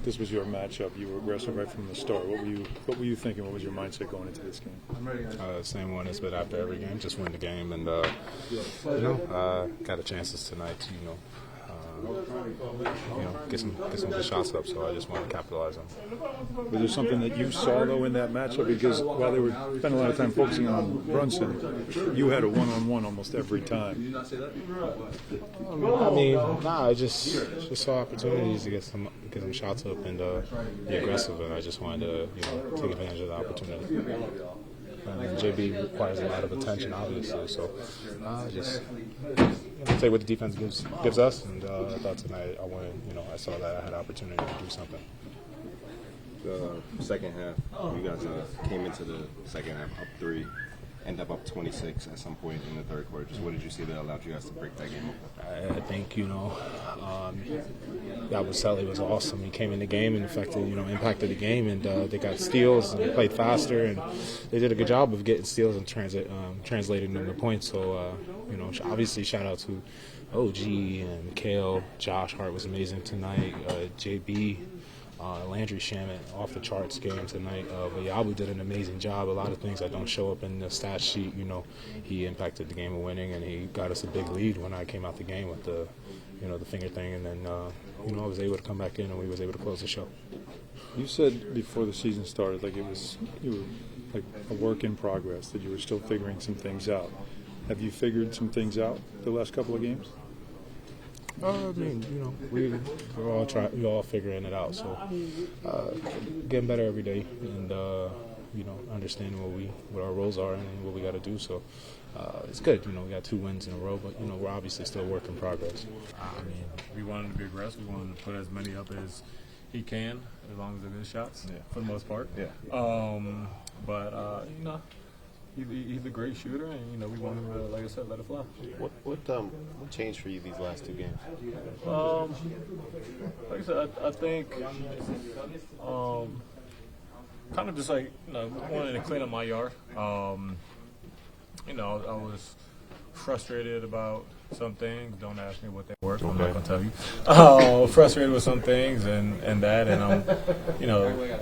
this was your matchup. You were aggressive right from the start. What were you thinking? What was your mindset going into this game? Same one as been after every game. Just win the game, and got a chances tonight to get some good shots up. So I just want to capitalize on them. Was there something that you saw though in that matchup? Because while they were spending a lot of time focusing on Brunson, you had a one-on-one almost every time. I just saw opportunities to get some shots up and be aggressive, and I just wanted to take advantage of the opportunity. And JB requires a lot of attention, obviously, so just take what the defense gives us, and I thought tonight I saw that I had opportunity to do something. The second half, you guys came into the second half up 3, end up 26 at some point in the third quarter. Just what did you see that allowed you guys to break that game up? I think Yabusele was awesome. He came in the game and impacted the game, and they got steals and played faster, and they did a good job of getting steals and translating them to points. So obviously shout out to OG and Mikhail. Josh Hart was amazing tonight. JB. Landry Shamet off the charts game tonight. But Yabu did an amazing job. A lot of things that don't show up in the stat sheet. He impacted the game of winning, and he got us a big lead when I came out the game with the finger thing, and then I was able to come back in and we was able to close the show. You said before the season started, you were like a work in progress, that you were still figuring some things out. Have you figured some things out the last couple of games? We're all figuring it out. So getting better every day, and understanding what our roles are and what we got to do. So it's good. We got 2 wins in a row, but we're obviously still a work in progress. We want him to be aggressive. We want him to put as many up as he can, as long as they're good shots, for the most part. Yeah. He's a great shooter, and we want him to, like I said, let it fly. What changed for you these last 2 games? Like I said, I think kind of just wanting to clean up my yard. I was frustrated about some things. Don't ask me what they were. I'm not gonna tell you. Frustrated with some things and I'm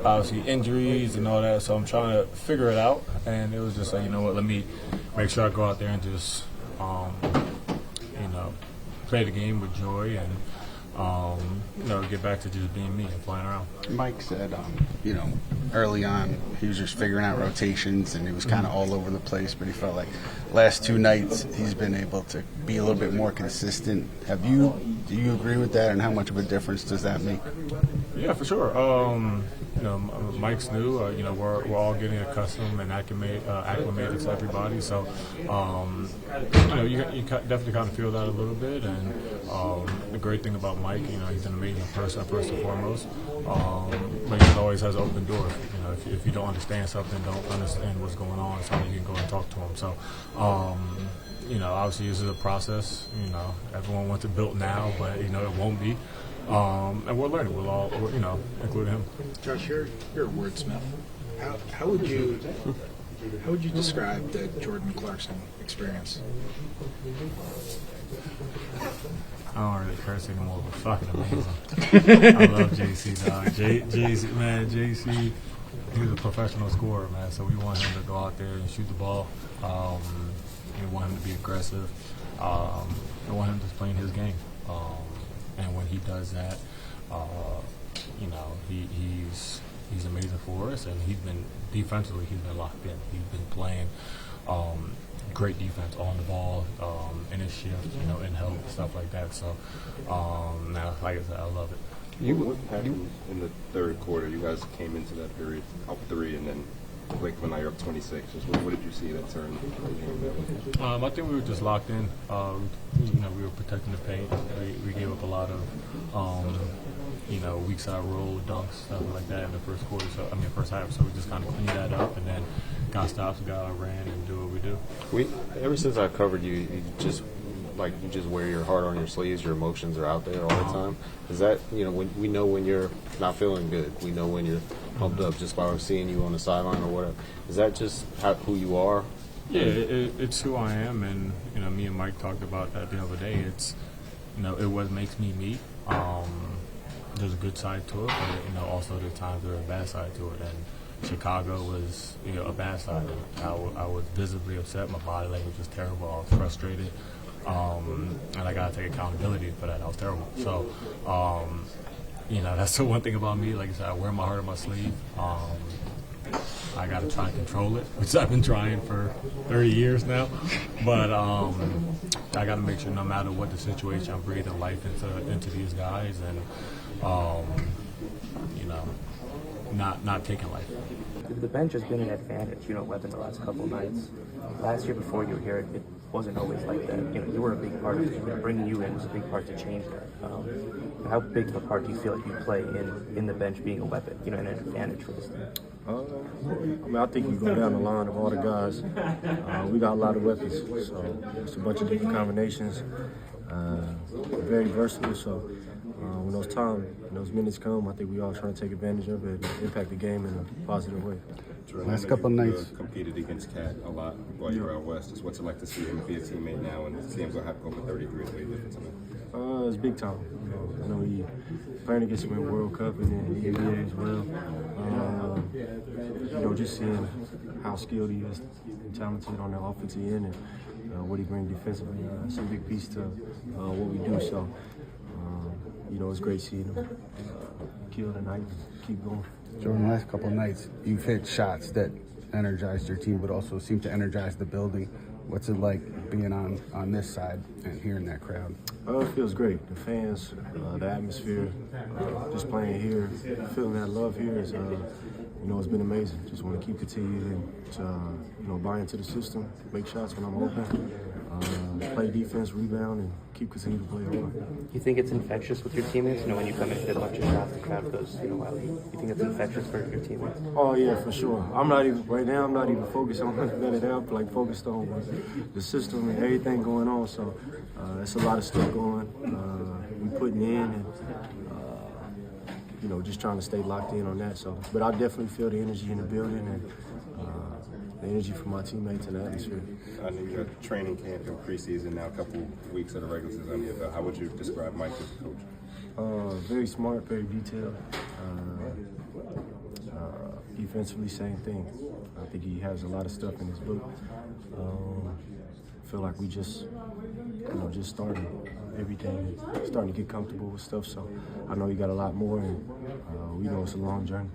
obviously injuries and all that. So I'm trying to figure it out. And it was just let me make sure I go out there and just play the game with joy and get back to just being me and flying around. Mike said, early on he was just figuring out rotations and he was kind of all over the place, but he felt like last 2 nights he's been able to be a little bit more consistent. Do you agree with that, and how much of a difference does that make? Yeah, for sure. Mike's new. We're all getting accustomed and acclimated to everybody. So, you definitely kind of feel that a little bit. And the great thing about Mike, he's an amazing person first and foremost. But he always has open doors. If you don't understand something, don't understand what's going on, so you can go and talk to him. So, obviously this is a process. Everyone wants it built now, but it won't be. And we're learning. We'll all, including him. Josh, you're a wordsmith. How would you describe the Jordan Clarkson experience? I don't really curse anymore, but fucking amazing. I love JC, dog. JC, he's a professional scorer, man. So we want him to go out there and shoot the ball. We want him to be aggressive. We want him to play in his game. And when he does that, he's amazing for us. And defensively, he's been locked in. He's been playing great defense on the ball, in his shift, in help, stuff like that. So, now, like I said, I love it. What happened in the third quarter? You guys came into that period up 3, and then when now you're up 26. What did you see that turned the game that way? I think we were just locked in. We were protecting the paint. We gave up a lot of, weak side roll, dunks, stuff like that in the first quarter. First half. So we just kind of cleaned that up, and then got stops, got ran, and do what we do. Ever since I've covered you, you just wear your heart on your sleeves. Your emotions are out there all the time. Is that when we know when you're not feeling good? We know when you're pumped up just by seeing you on the sideline or whatever. Is that just who you are? Yeah, it's who I am, and me and Mike talked about that the other day. It's it what makes me me. there's a good side to it, but also there's times there's a bad side to it. And Chicago was a bad side. I was visibly upset. My body language was terrible. I was frustrated, and I got to take accountability for that. I was terrible. So, that's the one thing about me. Like I said, I wear my heart on my sleeve. I got to try and control it, which I've been trying for 30 years now. But I got to make sure no matter what the situation, I'm breathing life into these guys and, not taking life. The bench has been an advantage, Webb, in the last couple of nights. Last year before you were here, it wasn't always like that. You were a big part of it. Bringing you in was a big part to change that. How big of a part do you feel like you play in the bench being a weapon, and an advantage for this team? I think you go down the line of all the guys. We got a lot of weapons, so it's a bunch of different combinations. Very versatile, so when those minutes come, I think we all trying to take advantage of it and impact the game in a positive way. Last couple of nights. Competed against Cat a lot while you were out west. What's it like to see him be a teammate now and see him go have to go for 33 is way different tonight? It's big time. He playing against him in the World Cup and then the NBA as well. Just seeing how skilled he is and talented on the offensive end and what he brings defensively. It's a big piece to what we do. So, it's great seeing him kill tonight and keep going. Jordan, last couple of nights, you've hit shots that energized your team, but also seem to energize the building. What's it like being on this side and hearing that crowd? It feels great. The fans, the atmosphere, just playing here, feeling that love here is, it's been amazing. Just want to keep continuing to, buy into the system, make shots when I'm open, play defense, rebound, and keep continuing to play hard. You think it's infectious with your teammates? When you come in and hit a bunch of shots, the crowd goes, wild. You think it's infectious for your teammates? Oh yeah, for sure. Right now I'm not even focused on none of that, like focused on the system and everything going on. So it's a lot of stuff going. We putting in and just trying to stay locked in on that. So, but I definitely feel the energy in the building and the energy from my teammates and the atmosphere. I know you got training camp and preseason now, a couple weeks of the regular season under your belt. How would you describe Mike as a coach? Very smart, very detailed. Defensively, same thing. I think he has a lot of stuff in his book. Feel like we just starting everything, starting to get comfortable with stuff. So I know he got a lot more, and we know it's a long journey.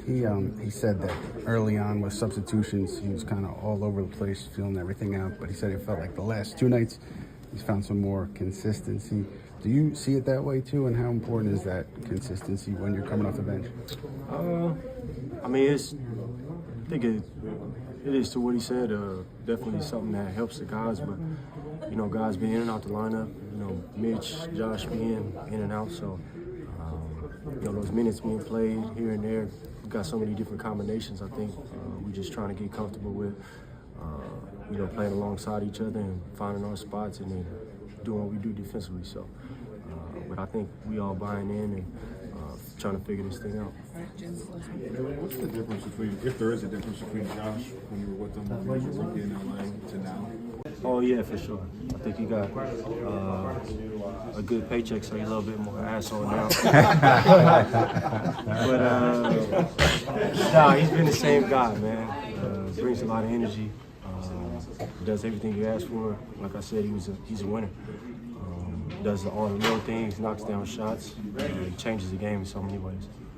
He said that early on with substitutions, he was kind of all over the place, feeling everything out. But he said it felt like the last two nights, he's found some more consistency. Do you see it that way too? And how important is that consistency when you're coming off the bench? I think it is to what he said. Definitely something that helps the guys, but guys being in and out the lineup. Mitch, Josh being in and out, so those minutes being played here and there. We've got so many different combinations. I think we're just trying to get comfortable with playing alongside each other and finding our spots and then doing what we do defensively. So, but I think we all buying in and trying to figure this thing out. What's the difference between, if there is a difference between Josh when you were with him when you were rookie in LA to now? Oh yeah, for sure. I think he got a good paycheck, so he's a little bit more asshole now. But he's been the same guy, man. Brings a lot of energy. Does everything you ask for. Like I said, he's a winner. Does all the little things, knocks down shots, and changes the game in so many ways.